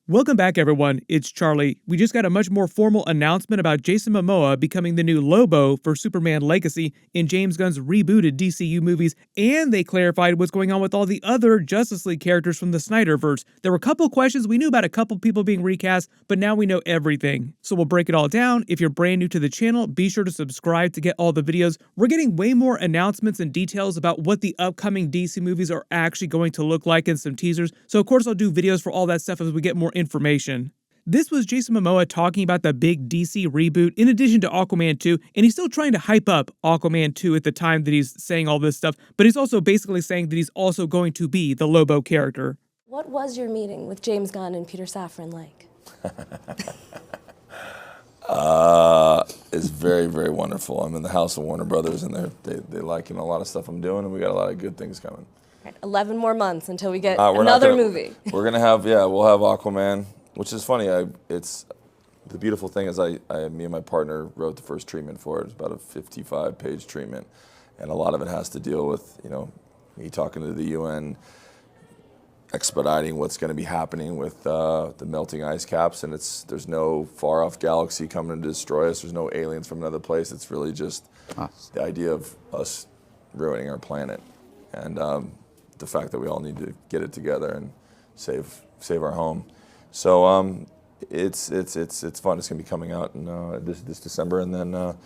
Welcome back, everyone. It's Charlie. We just got a much more formal announcement about Jason Momoa becoming the new Lobo for Superman Legacy in James Gunn's rebooted DCU movies, and they clarified what's going on with all the other Justice League characters from the Snyderverse. There were a couple questions. We knew about a couple people being recast, but now we know everything. So we'll break it all down. If you're brand new to the channel, be sure to subscribe to get all the videos. We're getting way more announcements and details about what the upcoming DC movies are actually going to look like and some teasers. So of course I'll do videos for all that stuff as we get more information. This was Jason Momoa talking about the big DC reboot in addition to Aquaman 2, and he's still trying to hype up Aquaman 2 at the time that he's saying all this stuff, but he's also basically saying that he's also going to be the Lobo character. What was your meeting with James Gunn and Peter Safran like? It's very, very wonderful. I'm in the house of Warner Brothers, and they like a lot of stuff I'm doing, and we got a lot of good things coming. Right, 11 more months until we get another movie. We're gonna have, we'll have Aquaman, which is funny. It's the beautiful thing is me and my partner wrote the first treatment for it. It's about a 55-page treatment, and a lot of it has to deal with me talking to the UN, expediting what's going to be happening with the melting ice caps, and there's no far-off galaxy coming to destroy us. There's no aliens from another place. It's really just the idea of us ruining our planet, and the fact that we all need to get it together and save our home. So it's fun. It's gonna be coming out in this December, and then I'll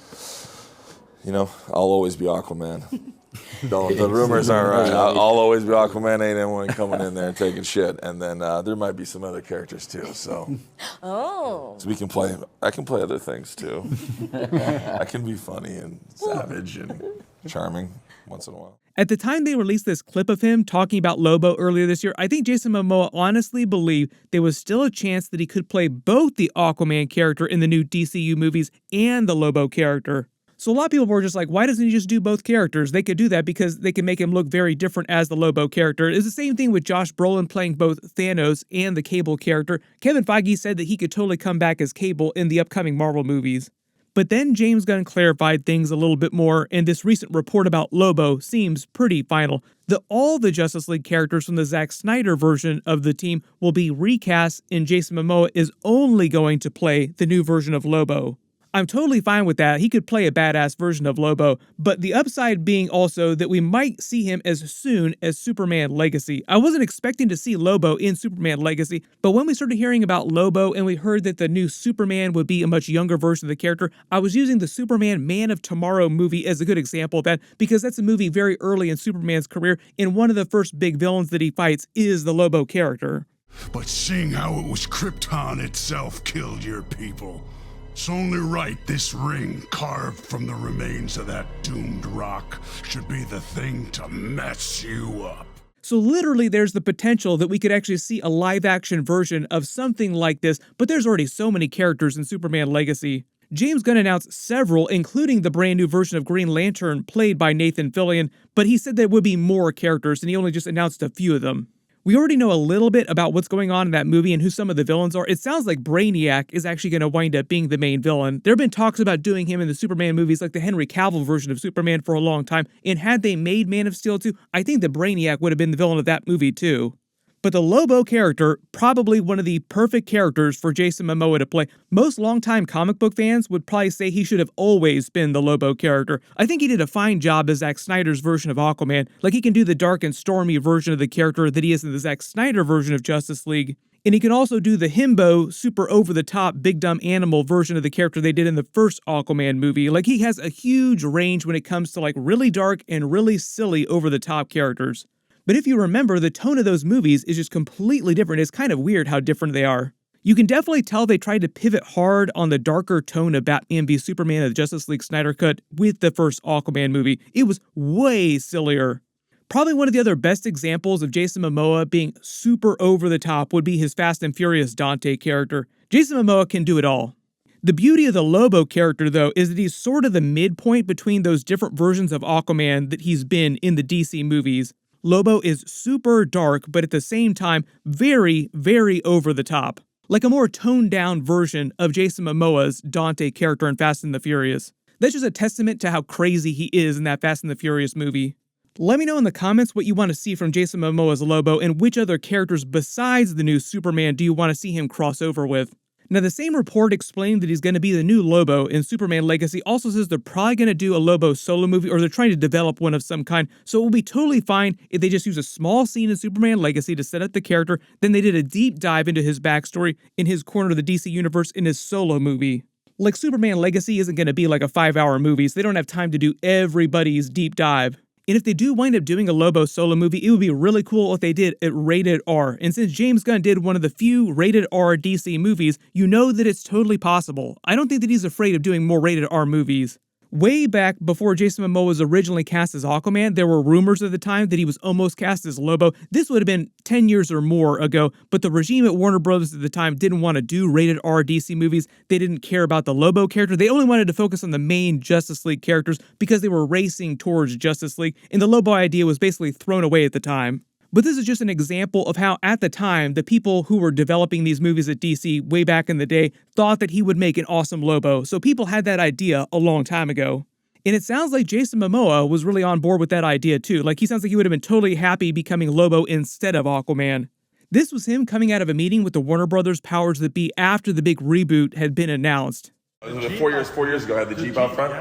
always be Aquaman. The rumors aren't right. I'll always be Aquaman. Ain't anyone coming in there and taking shit. And then there might be some other characters too. So so we can play. I can play other things too. I can be funny and savage and charming once in a while. At the time they released this clip of him talking about Lobo earlier this year, I think Jason Momoa honestly believed there was still a chance that he could play both the Aquaman character in the new DCU movies and the Lobo character. So a lot of people were just like, why doesn't he just do both characters? They could do that because they can make him look very different as the Lobo character. It's the same thing with Josh Brolin playing both Thanos and the Cable character. Kevin Feige said that he could totally come back as Cable in the upcoming Marvel movies. But then James Gunn clarified things a little bit more, and this recent report about Lobo seems pretty final. That all the Justice League characters from the Zack Snyder version of the team will be recast, and Jason Momoa is only going to play the new version of Lobo. I'm totally fine with that. He could play a badass version of Lobo, but the upside being also that we might see him as soon as Superman Legacy. I wasn't expecting to see Lobo in Superman Legacy, but when we started hearing about Lobo and we heard that the new Superman would be a much younger version of the character, I was using the Superman Man of Tomorrow movie as a good example of that, because that's a movie very early in Superman's career, and one of the first big villains that he fights is the Lobo character. But seeing how it was Krypton itself killed your people, it's only right this ring, carved from the remains of that doomed rock, should be the thing to mess you up. So literally there's the potential that we could actually see a live-action version of something like this, but there's already so many characters in Superman Legacy. James Gunn announced several, including the brand new version of Green Lantern played by Nathan Fillion, but he said there would be more characters, and he only just announced a few of them. We already know a little bit about what's going on in that movie and who some of the villains are. It sounds like Brainiac is actually going to wind up being the main villain. There have been talks about doing him in the Superman movies like the Henry Cavill version of Superman for a long time, and had they made Man of Steel 2, I think that Brainiac would have been the villain of that movie too. But the Lobo character, probably one of the perfect characters for Jason Momoa to play. Most longtime comic book fans would probably say he should have always been the Lobo character. I think he did a fine job as Zack Snyder's version of Aquaman. Like, he can do the dark and stormy version of the character that he is in the Zack Snyder version of Justice League. And he can also do the himbo, super over-the-top, big dumb animal version of the character they did in the first Aquaman movie. Like, he has a huge range when it comes to like really dark and really silly over-the-top characters. But if you remember, the tone of those movies is just completely different. It's kind of weird how different they are. You can definitely tell they tried to pivot hard on the darker tone of Batman v Superman of the Justice League Snyder Cut with the first Aquaman movie. It was way sillier. Probably one of the other best examples of Jason Momoa being super over the top would be his Fast and Furious Dante character. Jason Momoa can do it all. The beauty of the Lobo character, though, is that he's sort of the midpoint between those different versions of Aquaman that he's been in the DC movies. Lobo is super dark, but at the same time, very, very over the top. Like a more toned down version of Jason Momoa's Dante character in Fast and the Furious. That's just a testament to how crazy he is in that Fast and the Furious movie. Let me know in the comments what you want to see from Jason Momoa as Lobo and which other characters besides the new Superman do you want to see him cross over with. Now, the same report explaining that he's going to be the new Lobo in Superman Legacy also says they're probably going to do a Lobo solo movie, or they're trying to develop one of some kind, so it will be totally fine if they just use a small scene in Superman Legacy to set up the character, then they did a deep dive into his backstory in his corner of the DC Universe in his solo movie. Like, Superman Legacy isn't going to be like a 5-hour movie, so they don't have time to do everybody's deep dive. And if they do wind up doing a Lobo solo movie, it would be really cool if they did it rated R. And since James Gunn did one of the few rated R DC movies, you know that it's totally possible. I don't think that he's afraid of doing more rated R movies. Way back before Jason Momoa was originally cast as Aquaman, there were rumors at the time that he was almost cast as Lobo. This would have been 10 years or more ago, but the regime at Warner Bros. At the time didn't want to do rated R DC movies. They didn't care about the Lobo character. They only wanted to focus on the main Justice League characters because they were racing towards Justice League, and the Lobo idea was basically thrown away at the time. But this is just an example of how, at the time, the people who were developing these movies at DC way back in the day thought that he would make an awesome Lobo, so people had that idea a long time ago. And it sounds like Jason Momoa was really on board with that idea too. Like, he sounds like he would have been totally happy becoming Lobo instead of Aquaman. This was him coming out of a meeting with the Warner Brothers powers that be after the big reboot had been announced. Was it 4 years ago? I had the Jeep out front?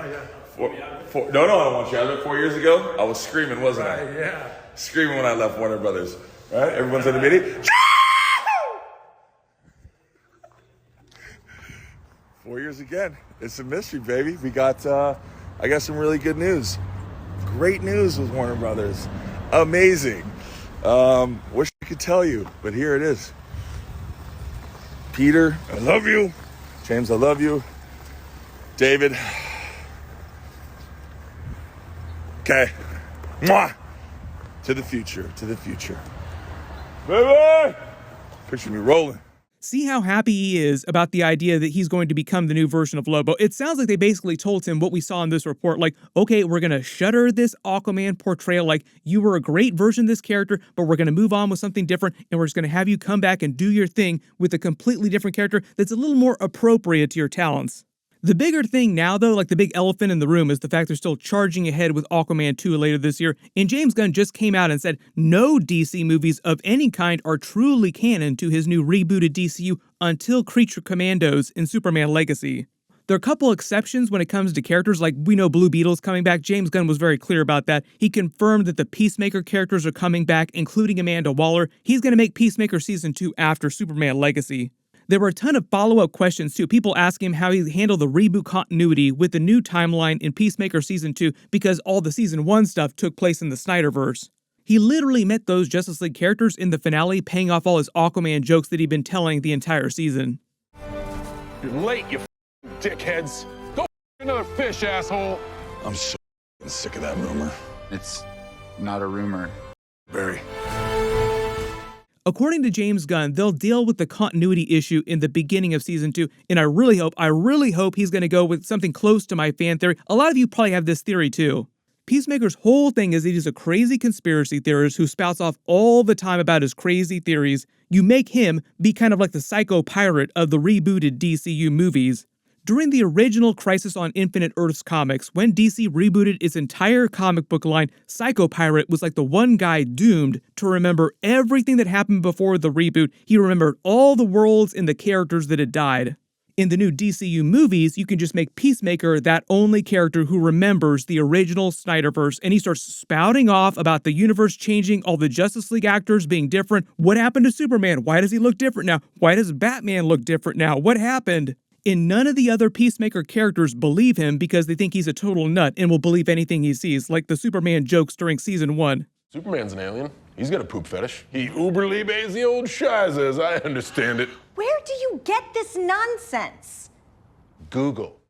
No, I don't want you. I left 4 years ago. I was screaming, wasn't I? Yeah. Screaming when I left Warner Brothers. Right? Everyone's in the meeting. 4 years again. It's a mystery, baby. We got, I got some really good news. Great news with Warner Brothers. Amazing. Wish I could tell you, but here it is. Peter, I love you. James, I love you. David. Okay. Mwah. To the future, to the future. Baby! Picture me rolling. See how happy he is about the idea that he's going to become the new version of Lobo. It sounds like they basically told him what we saw in this report, like, okay, we're going to shutter this Aquaman portrayal, like, you were a great version of this character, but we're going to move on with something different, and we're just going to have you come back and do your thing with a completely different character that's a little more appropriate to your talents. The bigger thing now, though, like the big elephant in the room, is the fact they're still charging ahead with Aquaman 2 later this year, and James Gunn just came out and said no DC movies of any kind are truly canon to his new rebooted DCU until Creature Commandos in Superman Legacy. There are a couple exceptions when it comes to characters, like we know Blue Beetle's coming back. James Gunn was very clear about that. He confirmed that the Peacemaker characters are coming back, including Amanda Waller. He's going to make Peacemaker Season 2 after Superman Legacy. There were a ton of follow-up questions too, people asking him how he handled the reboot continuity with the new timeline in Peacemaker Season 2 because all the Season 1 stuff took place in the Snyderverse. He literally met those Justice League characters in the finale, paying off all his Aquaman jokes that he'd been telling the entire season. You're late, you dickheads. Go another fish, asshole. I'm so sick of that rumor. It's not a rumor. Barry. According to James Gunn, they'll deal with the continuity issue in the beginning of Season 2, and I really hope he's going to go with something close to my fan theory. A lot of you probably have this theory too. Peacemaker's whole thing is that he's a crazy conspiracy theorist who spouts off all the time about his crazy theories. You make him be kind of like the psycho pirate of the rebooted DCU movies. During the original Crisis on Infinite Earths comics, when DC rebooted its entire comic book line, Psycho Pirate was like the one guy doomed to remember everything that happened before the reboot. He remembered all the worlds and the characters that had died. In the new DCU movies, you can just make Peacemaker that only character who remembers the original Snyderverse, and he starts spouting off about the universe changing, all the Justice League actors being different. What happened to Superman? Why does he look different now? Why does Batman look different now? What happened? And none of the other Peacemaker characters believe him because they think he's a total nut and will believe anything he sees, like the Superman jokes during Season 1. Superman's an alien. He's got a poop fetish. He uber-liebes the old shiz, as I understand it. Where do you get this nonsense? Google.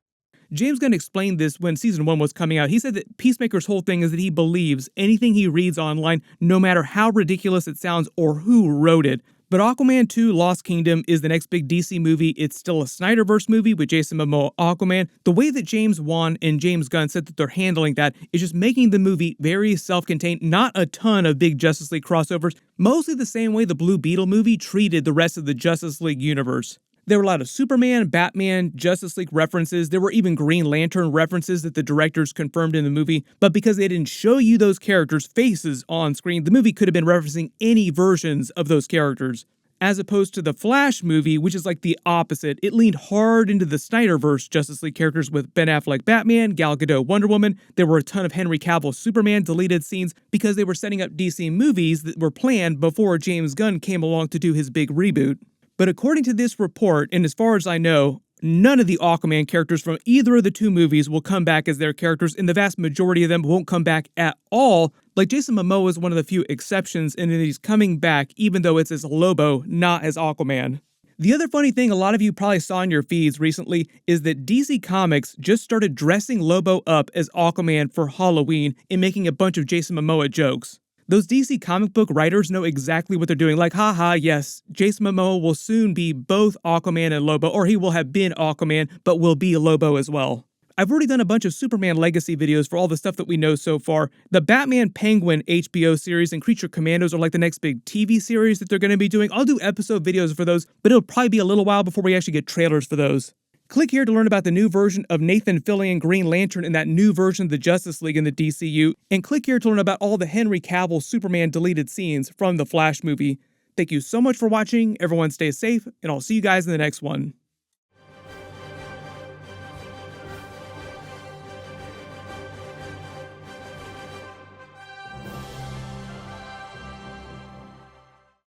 James Gunn explained this when Season 1 was coming out. He said that Peacemaker's whole thing is that he believes anything he reads online, no matter how ridiculous it sounds or who wrote it. But Aquaman 2 Lost Kingdom is the next big DC movie. It's still a Snyderverse movie with Jason Momoa Aquaman. The way that James Wan and James Gunn said that they're handling that is just making the movie very self-contained, not a ton of big Justice League crossovers, mostly the same way the Blue Beetle movie treated the rest of the Justice League universe. There were a lot of Superman, Batman, Justice League references. There were even Green Lantern references that the directors confirmed in the movie. But because they didn't show you those characters' faces on screen, the movie could have been referencing any versions of those characters. As opposed to the Flash movie, which is like the opposite. It leaned hard into the Snyderverse Justice League characters with Ben Affleck Batman, Gal Gadot Wonder Woman. There were a ton of Henry Cavill Superman deleted scenes because they were setting up DC movies that were planned before James Gunn came along to do his big reboot. But according to this report, and as far as I know, none of the Aquaman characters from either of the two movies will come back as their characters, and the vast majority of them won't come back at all. Like, Jason Momoa is one of the few exceptions in that he's coming back, even though it's as Lobo, not as Aquaman. The other funny thing a lot of you probably saw in your feeds recently is that DC Comics just started dressing Lobo up as Aquaman for Halloween and making a bunch of Jason Momoa jokes. Those DC comic book writers know exactly what they're doing. Like, haha, yes, Jason Momoa will soon be both Aquaman and Lobo, or he will have been Aquaman, but will be Lobo as well. I've already done a bunch of Superman Legacy videos for all the stuff that we know so far. The Batman Penguin HBO series and Creature Commandos are like the next big TV series that they're going to be doing. I'll do episode videos for those, but it'll probably be a little while before we actually get trailers for those. Click here to learn about the new version of Nathan Fillion Green Lantern and that new version of the Justice League in the DCU, and click here to learn about all the Henry Cavill Superman deleted scenes from the Flash movie. Thank you so much for watching, everyone stay safe, and I'll see you guys in the next one.